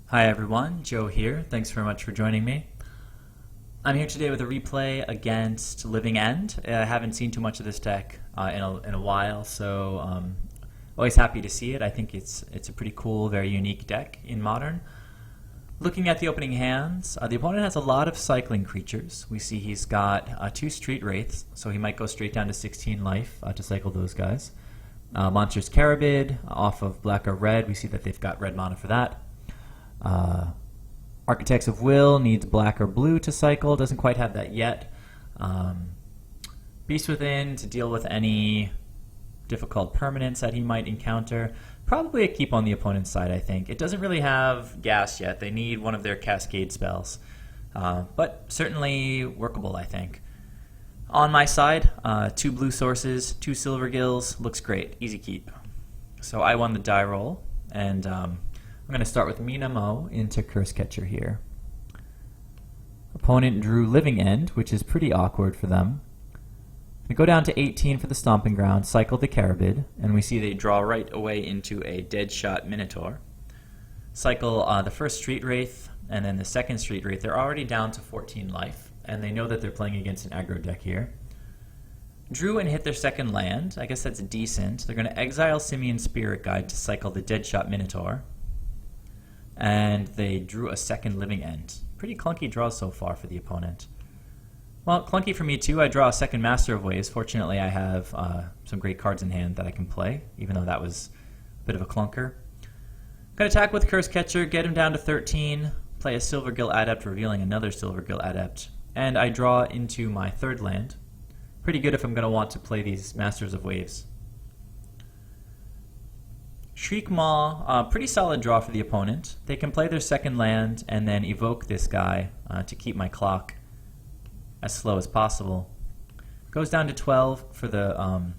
Hi everyone, Joe here. Thanks very much for joining me. I'm here today with a replay against Living End. I haven't seen too much of this deck in a while, so always happy to see it. I think it's a pretty cool, very unique deck in Modern. Looking at the opening hands, the opponent has a lot of cycling creatures. We see he's got 2 Street Wraiths, so he might go straight down to 16 life to cycle those guys. Monsters Carabid off of black or red. We see that they've got red mana for that. Architects of Will needs black or blue to cycle. Doesn't quite have that yet. Beast Within to deal with any difficult permanents that he might encounter. Probably a keep on the opponent's side, I think. It doesn't really have gas yet. They need one of their cascade spells. But certainly workable, I think. On my side, 2 blue sources, 2 Silvergills. Looks great. Easy keep. So I won the die roll, and I'm going to start with Minamo into Cursecatcher here. Opponent drew Living End, which is pretty awkward for them. We go down to 18 for the Stomping Ground, cycle the Carabid, and we see they draw right away into a Deadshot Minotaur. Cycle the first Street Wraith, and then the second Street Wraith. They're already down to 14 life, and they know that they're playing against an aggro deck here. Drew and hit their second land. I guess that's decent. They're going to exile Simian Spirit Guide to cycle the Deadshot Minotaur. And they drew a second Living End. Pretty clunky draws so far for the opponent. Well, clunky for me too. I draw a second Master of Waves. Fortunately, I have some great cards in hand that I can play, even though that was a bit of a clunker. Gonna attack with Cursecatcher, get him down to 13, play a Silvergill Adept, revealing another Silvergill Adept, and I draw into my third land. Pretty good if I'm gonna want to play these Masters of Waves. Shriek Maw, pretty solid draw for the opponent. They can play their second land and then evoke this guy to keep my clock as slow as possible. Goes down to 12 for the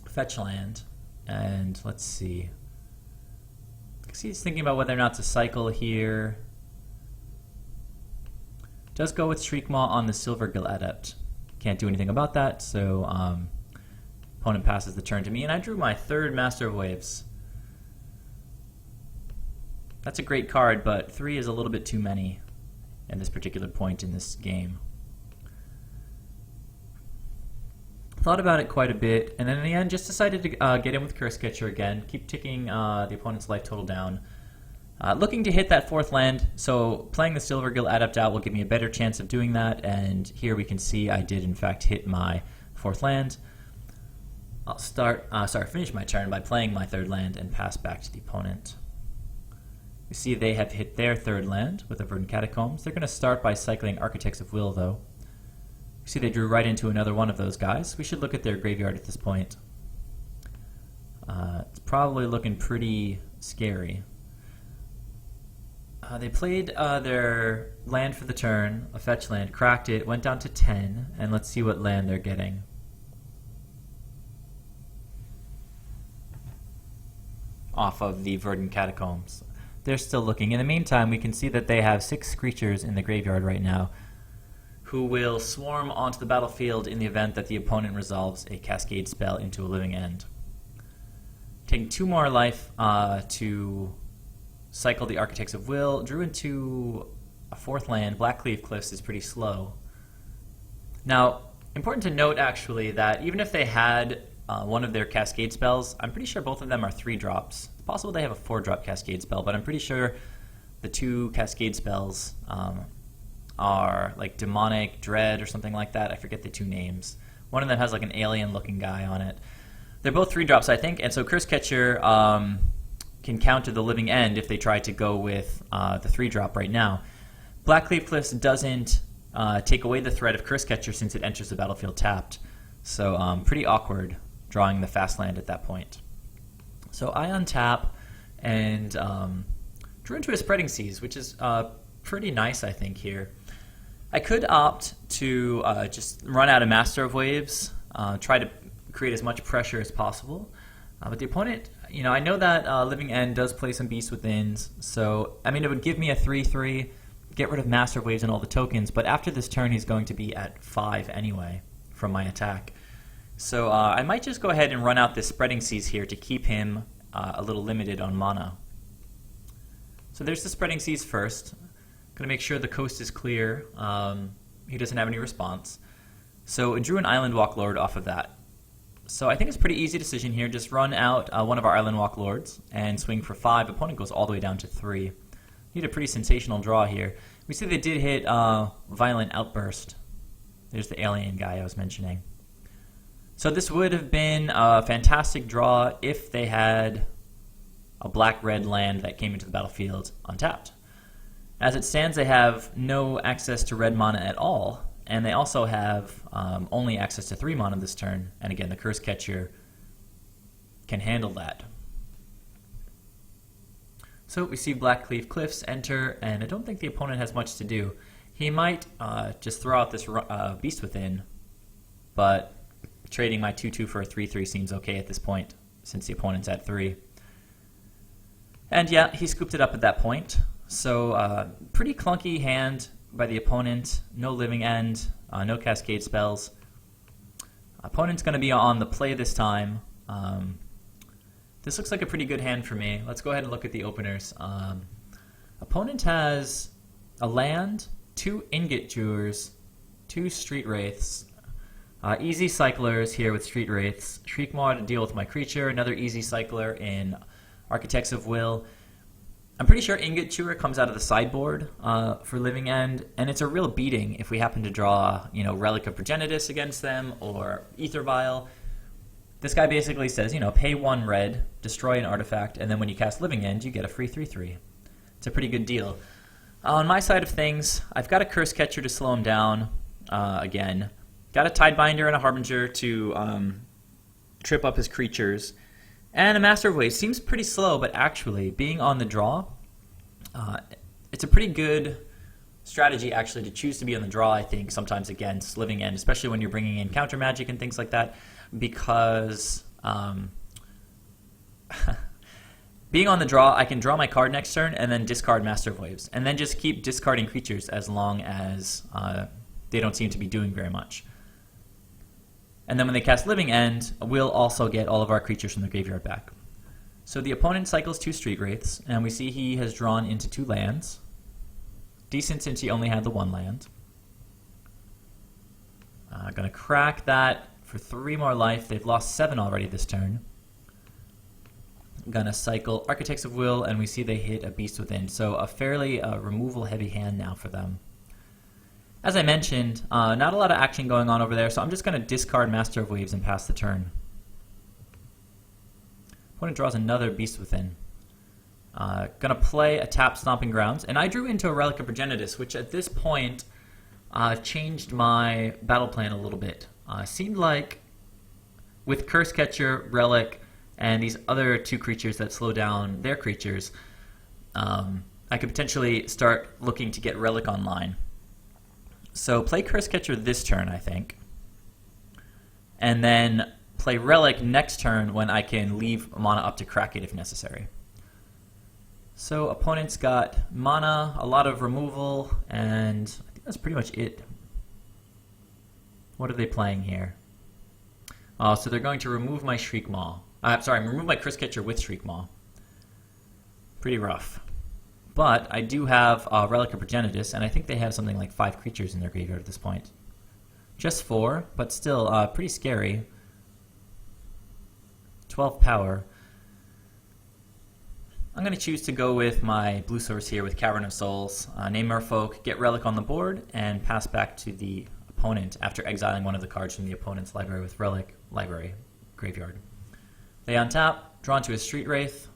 fetch land, and let's see. He's thinking about whether or not to cycle here. Does go with Shriek Maw on the Silvergill Adept. Can't do anything about that, so opponent passes the turn to me, and I drew my third Master of Waves. That's a great card, but 3 is a little bit too many at this particular point in this game. Thought about it quite a bit, and then in the end just decided to get in with Cursecatcher again, keep ticking the opponent's life total down. Looking to hit that 4th land, so playing the Silvergill Adept out will give me a better chance of doing that, and here we can see I did in fact hit my 4th land. I'll finish my turn by playing my 3rd land and pass back to the opponent. You see they have hit their 3rd land with the Verdant Catacombs. They're going to start by cycling Architects of Will, though. You see they drew right into another one of those guys. We should look at their graveyard at this point. It's probably looking pretty scary. They played their land for the turn, a fetch land, cracked it, went down to 10, and let's see what land they're getting. Off of the Verdant Catacombs. They're still looking. In the meantime, we can see that they have 6 creatures in the graveyard right now who will swarm onto the battlefield in the event that the opponent resolves a Cascade spell into a Living End. Taking 2 more life to cycle the Architects of Will. Drew into a 4th land. Blackleaf Cliffs is pretty slow. Now, important to note actually that even if they had one of their Cascade spells, I'm pretty sure both of them are 3-drops. It's possible they have a 4-drop Cascade spell, but I'm pretty sure the 2 Cascade spells are like Demonic Dread or something like that. I forget the 2 names. One of them has like an alien-looking guy on it. They're both 3-drops, I think, and so Cursecatcher can counter the Living End if they try to go with the 3-drop right now. Blackleaf Cliffs doesn't take away the threat of Cursecatcher since it enters the battlefield tapped. So pretty awkward drawing the fast land at that point. So I untap and drew into a Spreading Seas, which is pretty nice, I think, here. I could opt to just run out of Master of Waves, try to create as much pressure as possible. But the opponent, I know that Living End does play some Beast Withins, so, I mean, it would give me a 3/3, get rid of Master of Waves and all the tokens, but after this turn he's going to be at 5 anyway from my attack. So I might just go ahead and run out this Spreading Seas here to keep him a little limited on mana. So there's the Spreading Seas first. Going to make sure the coast is clear. He doesn't have any response. So I drew an Island Walk Lord off of that. So I think it's a pretty easy decision here. Just run out one of our Island Walk Lords and swing for 5. Opponent goes all the way down to 3. Need a pretty sensational draw here. We see they did hit Violent Outburst. There's the alien guy I was mentioning. So this would have been a fantastic draw if they had a black-red land that came into the battlefield untapped. As it stands, they have no access to red mana at all, and they also have only access to 3 mana this turn, and again, the Cursecatcher can handle that. So we see Blackcleave Cliffs enter, and I don't think the opponent has much to do. He might just throw out this Beast Within, but trading my 2/2 for a 3/3 seems okay at this point, since the opponent's at 3. And yeah, he scooped it up at that point. So pretty clunky hand by the opponent. No Living End, no Cascade spells. Opponent's going to be on the play this time. This looks like a pretty good hand for me. Let's go ahead and look at the openers. Opponent has a land, 2 Ingot Chewers, 2 Street Wraiths, easy cyclers here with Street Wraiths, Shriekmaw to deal with my creature, another easy cycler in Architects of Will. I'm pretty sure Ingot Chewer comes out of the sideboard for Living End, and it's a real beating if we happen to draw, Relic of Progenitus against them or AEther Vial. This guy basically says, pay 1 red, destroy an artifact, and then when you cast Living End, you get a free 3/3. It's a pretty good deal. On my side of things, I've got a Cursecatcher to slow him down again. Got a Tidebinder and a Harbinger to trip up his creatures. And a Master of Waves seems pretty slow, but actually, being on the draw, it's a pretty good strategy actually to choose to be on the draw, I think, sometimes against Living End, especially when you're bringing in counter magic and things like that, because being on the draw, I can draw my card next turn and then discard Master of Waves, and then just keep discarding creatures as long as they don't seem to be doing very much. And then when they cast Living End, we'll also get all of our creatures from the graveyard back. So the opponent cycles 2 Street Wraiths, and we see he has drawn into 2 lands. Decent since he only had the 1 land. Gonna crack that for 3 more life. They've lost 7 already this turn. Gonna cycle Architects of Will, and we see they hit a Beast Within. So a fairly removal-heavy hand now for them. As I mentioned, not a lot of action going on over there, so I'm just going to discard Master of Waves and pass the turn. Opponent draws another Beast Within. Going to play a tap Stomping Grounds, and I drew into a Relic of Progenitus, which at this point changed my battle plan a little bit. Seemed like with Cursecatcher, Relic, and these other 2 creatures that slow down their creatures, I could potentially start looking to get Relic online. So play Cursecatcher this turn, I think. And then play Relic next turn when I can leave mana up to crack it if necessary. So opponent's got mana, a lot of removal, and I think that's pretty much it. What are they playing here? So they're going to remove my Shriekmaw. Remove my Cursecatcher with Shriekmaw. Pretty rough. But I do have Relic of Progenitus, and I think they have something like 5 creatures in their graveyard at this point. Just 4, but still pretty scary. 12 power. I'm going to choose to go with my blue source here with Cavern of Souls. Name Merfolk, get Relic on the board, and pass back to the opponent after exiling one of the cards from the opponent's library with Relic, Library, Graveyard. They untap, draw into a Street Wraith,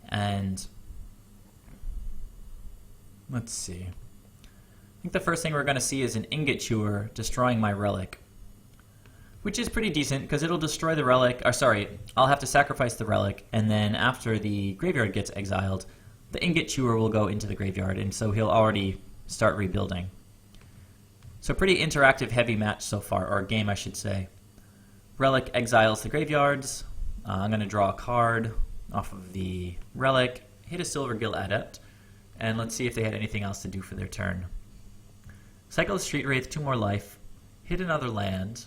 and let's see. I think the first thing we're going to see is an Ingot Chewer destroying my Relic, which is pretty decent because it'll destroy the Relic. I'll have to sacrifice the Relic, and then after the graveyard gets exiled, the Ingot Chewer will go into the graveyard, and so he'll already start rebuilding. So pretty interactive heavy match so far, or game I should say. Relic exiles the graveyards. I'm going to draw a card off of the Relic, hit a Silvergill Adept, and let's see if they had anything else to do for their turn. Cycle a Street Wraith, 2 more life, hit another land.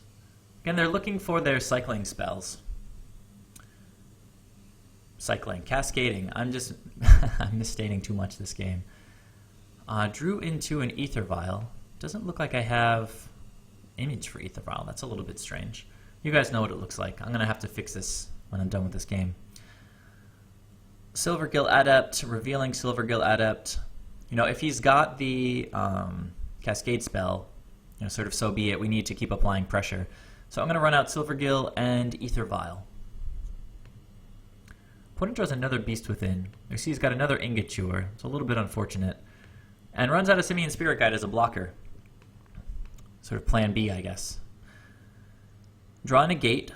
Again, they're looking for their cycling spells. cycling, cascading. I'm just I'm misstating too much this game. Drew into an AEther Vial. Doesn't look like I have image for AEther Vial. That's a little bit strange. You guys know what it looks like. I'm going to have to fix this when I'm done with this game. Silvergill Adept, revealing Silvergill Adept. You know, if he's got the Cascade spell, you know, sort of so be it. We need to keep applying pressure. So I'm going to run out Silvergill and AEther Vial. Opponent draws another Beast Within. You see he's got another Ingature. It's a little bit unfortunate. And runs out a Simian Spirit Guide as a blocker. Sort of plan B, I guess. Draw a Negate.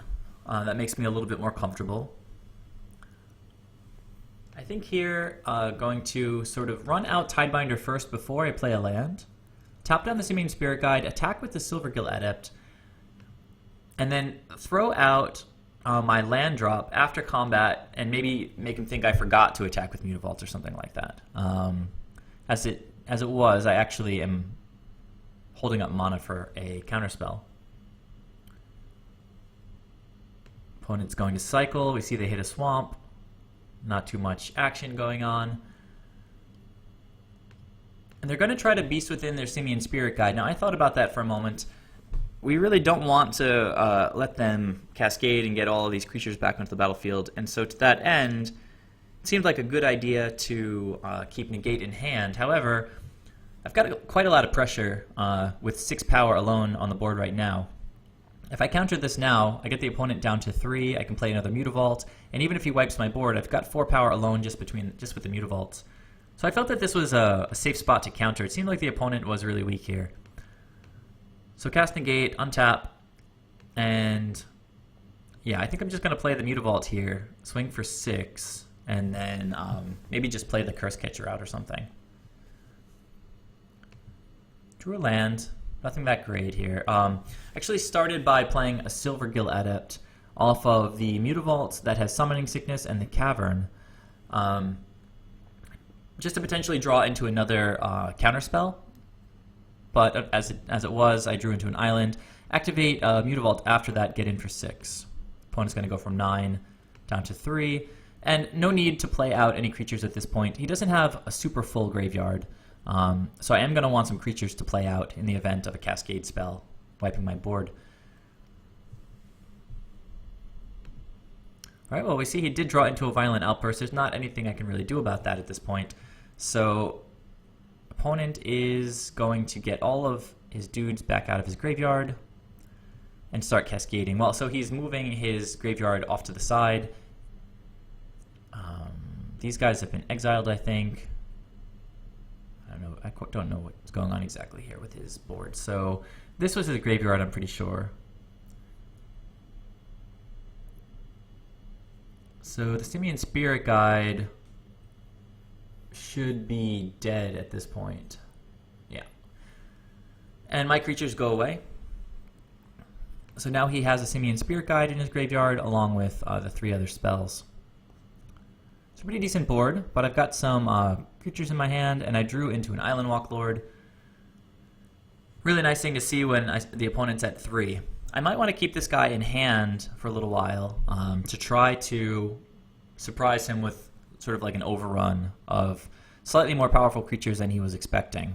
That makes me a little bit more comfortable. I think here, going to sort of run out Tidebinder first before I play a land. Tap down the Simian Spirit Guide, attack with the Silvergill Adept, and then throw out my land drop after combat and maybe make him think I forgot to attack with Mutavault or something like that. As it was, I actually am holding up mana for a counterspell. Opponent's going to cycle. We see they hit a swamp. Not too much action going on. And they're going to try to Beast Within their Simian Spirit Guide. Now, I thought about that for a moment. We really don't want to let them cascade and get all of these creatures back onto the battlefield. And so to that end, it seemed like a good idea to keep Negate in hand. However, I've got quite a lot of pressure with 6 power alone on the board right now. If I counter this now, I get the opponent down to 3. I can play another Mutavault, and even if he wipes my board, I've got 4 power alone just with the Mutavaults. So I felt that this was a safe spot to counter. It seemed like the opponent was really weak here. So cast Negate, untap, and yeah, I think I'm just going to play the Mutavault here, swing for 6, and then maybe just play the Cursecatcher out or something. Drew a land. Nothing that great here. Actually started by playing a Silvergill Adept off of the Mutavault that has Summoning Sickness and the Cavern, just to potentially draw into another counterspell. But as it was, I drew into an island. Activate Mutavault after that, get in for 6. Opponent's going to go from 9 down to 3. And no need to play out any creatures at this point. He doesn't have a super full graveyard. So I am going to want some creatures to play out in the event of a Cascade spell, wiping my board. Alright, well, we see he did draw into a Violent Outburst. There's not anything I can really do about that at this point. So, opponent is going to get all of his dudes back out of his graveyard and start cascading. Well, so he's moving his graveyard off to the side. These guys have been exiled, I think. I don't know what's going on exactly here with his board. So this was his graveyard, I'm pretty sure. So the Simian Spirit Guide should be dead at this point. Yeah. And my creatures go away. So now he has a Simian Spirit Guide in his graveyard along with the 3 other spells. It's a pretty decent board, but I've got some creatures in my hand, and I drew into an Island Walk Lord. Really nice thing to see when the opponent's at 3. I might want to keep this guy in hand for a little while to try to surprise him with sort of like an overrun of slightly more powerful creatures than he was expecting.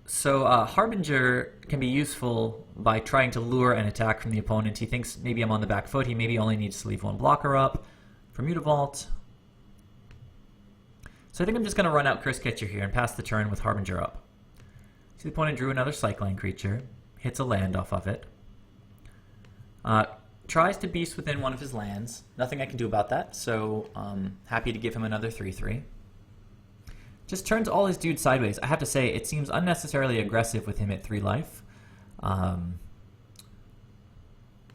So Harbinger can be useful by trying to lure an attack from the opponent. He thinks maybe I'm on the back foot. He maybe only needs to leave 1 blocker up for Mutavault. So I think I'm just going to run out Cursecatcher here and pass the turn with Harbinger up. See, the opponent drew another cycling creature, hits a land off of it. Tries to Beast Within one of his lands. Nothing I can do about that, so happy to give him another 3/3. Just turns all his dudes sideways. I have to say, it seems unnecessarily aggressive with him at 3 life.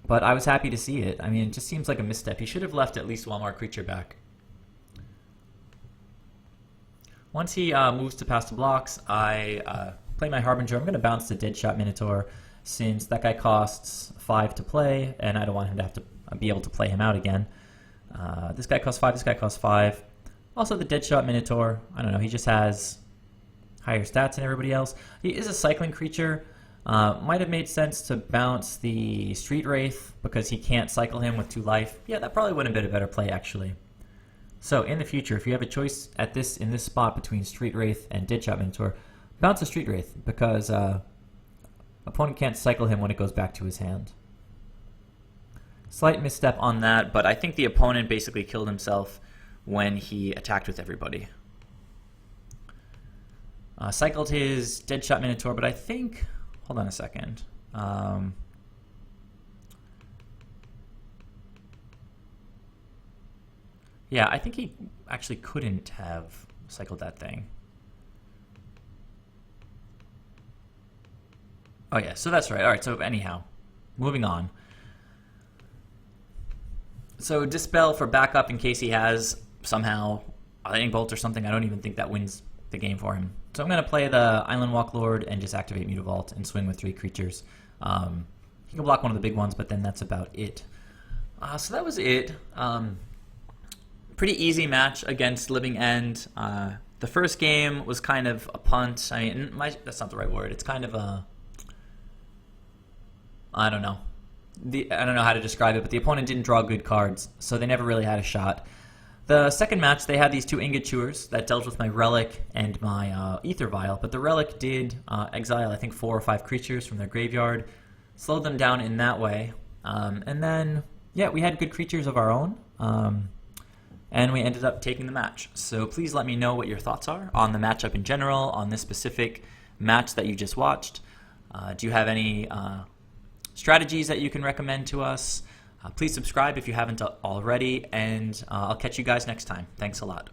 But I was happy to see it. I mean, it just seems like a misstep. He should have left at least 1 more creature back. Once he moves to past the blocks, I play my Harbinger. I'm going to bounce the Deadshot Minotaur since that guy costs 5 to play, and I don't want him to have to be able to play him out again. This guy costs 5, this guy costs 5. Also, the Deadshot Minotaur, I don't know, he just has higher stats than everybody else. He is a cycling creature, Might have made sense to bounce the Street Wraith because he can't cycle him with 2 life. Yeah, that probably would have been a better play, actually. So, in the future, if you have a choice in this spot between Street Wraith and Deadshot Minotaur, bounce the Street Wraith because opponent can't cycle him when it goes back to his hand. Slight misstep on that, but I think the opponent basically killed himself when he attacked with everybody. Cycled his Deadshot Minotaur, but I think... Hold on a second. Yeah, I think he actually couldn't have cycled that thing. Oh yeah, so that's right. All right, so anyhow, moving on. So Dispel for backup in case he has somehow a Lightning Bolt or something. I don't even think that wins the game for him. So I'm going to play the Island Walk Lord and just activate Mutavault and swing with 3 creatures. He can block one of the big ones, but then that's about it. So that was it. Pretty easy match against Living End. The first game was kind of a punt. I mean, that's not the right word. It's kind of a... I don't know. I don't know how to describe it, but the opponent didn't draw good cards, so they never really had a shot. The second match, they had these 2 Ingot Chewers that dealt with my Relic and my AEther Vial, but the Relic did exile, I think, 4 or 5 creatures from their graveyard, slowed them down in that way, and then, yeah, we had good creatures of our own, and we ended up taking the match. So please let me know what your thoughts are on the matchup in general, on this specific match that you just watched. Do you have any strategies that you can recommend to us? Please subscribe if you haven't already, and I'll catch you guys next time. Thanks a lot.